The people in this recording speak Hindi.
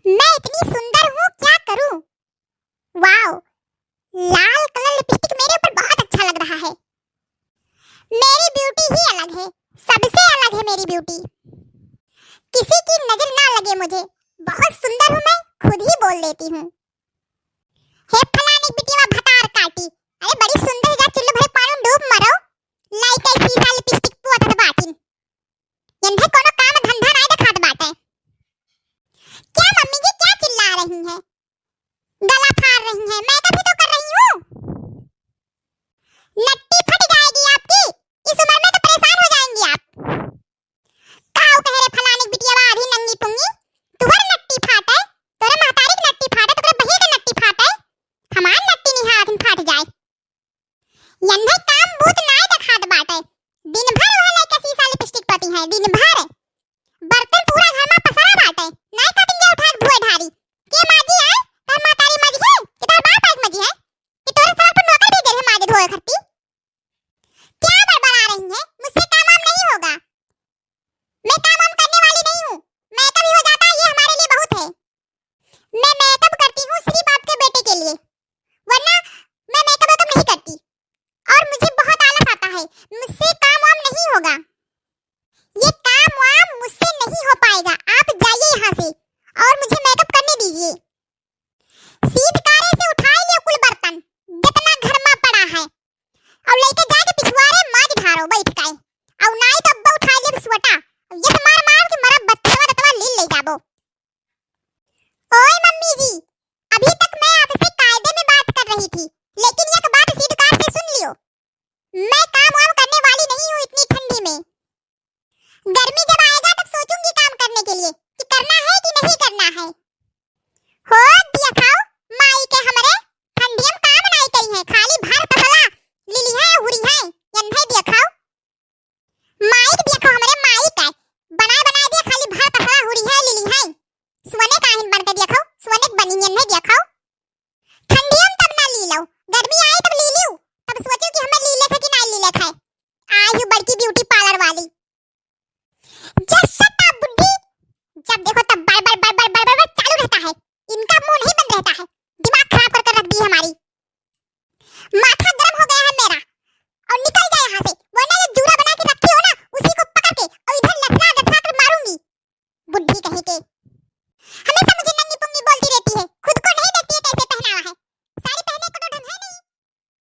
मैं इतनी सुंदर हूँ, क्या करूँ? वाओ, लाल कलर लिपस्टिक मेरे ऊपर बहुत अच्छा लग रहा है। मेरी ब्यूटी ही अलग है, सबसे अलग है मेरी ब्यूटी। किसी की नजर ना लगे मुझे, बहुत सुंदर हूँ मैं, खुद ही बोल देती हूँ। हे फलानी बिटिया भतार काटी, अरे बड़ी सुंदर है, जा चुल्लू भरे पानी में डूब मरो। लाइक ऐसी सा लिपस्टिक पुआत बाटिन यंधे कोनो काम धंधा नहीं दिखात बाटे। क्या मम्मी जी क्या चिल्ला रही हैं? गला फाड़ रही हैं, मैं कभी तो कर रही हूँ। नट्टी फट जाएगी आपकी, इस उम्र में तो परेशान हो जाएंगी आप। काऊ कह रहे फलानी बिटिया आधी नंगी पुंगी, तुहर नट्टी फाटे, तोरे महतारी की नट्टी फाटे, तोरे बहिर की नट्टी फाटे, हमार नट्टी नहीं हाथ में फाट जाए। यंधे काम बूत नाय दिखात बाटे, दिन भर वह लइका सीसा लिपस्टिक पटी है, दिन भर बर्तन पूरा घर में पसरा बाटे, नाय कटिंगे उठा के धोए ढारी। के माजी है? तार महतारी माजी है कि तार बाप एक माजी है कि तोरे सर पर नौकर भेजे है माजी धोए खत्ती? क्या बड़बड़ा रही है? मुझसे काम वाम नहीं होगा, मैं काम वाम करने वाली नहीं हूँ। मेकअप ही हो जाता है, ये हमारे लिए बहुत है। मैं मेकअप करती हूँ सिर्फ आपके बेटे के लिए, वरना मैं मेकअप नहीं करती। और मुझे बहुत आलस आता है, मुझसे काम वाम नहीं होगा। ये काम वाम मुझसे नहीं हो पाएगा, आप जाइए यहाँ से और मुझे मेकअप करने दीजिए। सीधकारे से उठाई लियो कुल बर्तन जितना घर में पड़ा है, और लेके जाके पिछवाड़े माज ढारो बैठ के, और नाई डब्बा उठा ले बिस्वटा, ये मार मार के मरा बत्तवा दतवा ले जाबो। ओए मम्मी जी, अभी तक मैं आपसे कायदे में बात कर रही थी, लेकिन एक बात सीधकार से सुन लियो, मैं काम वाम करने वाली नहीं हूँ इतनी ठंडी में। गर्मी जब आएगा तब सोचूंगी काम करने के लिए कि करना है कि नहीं करना है। हो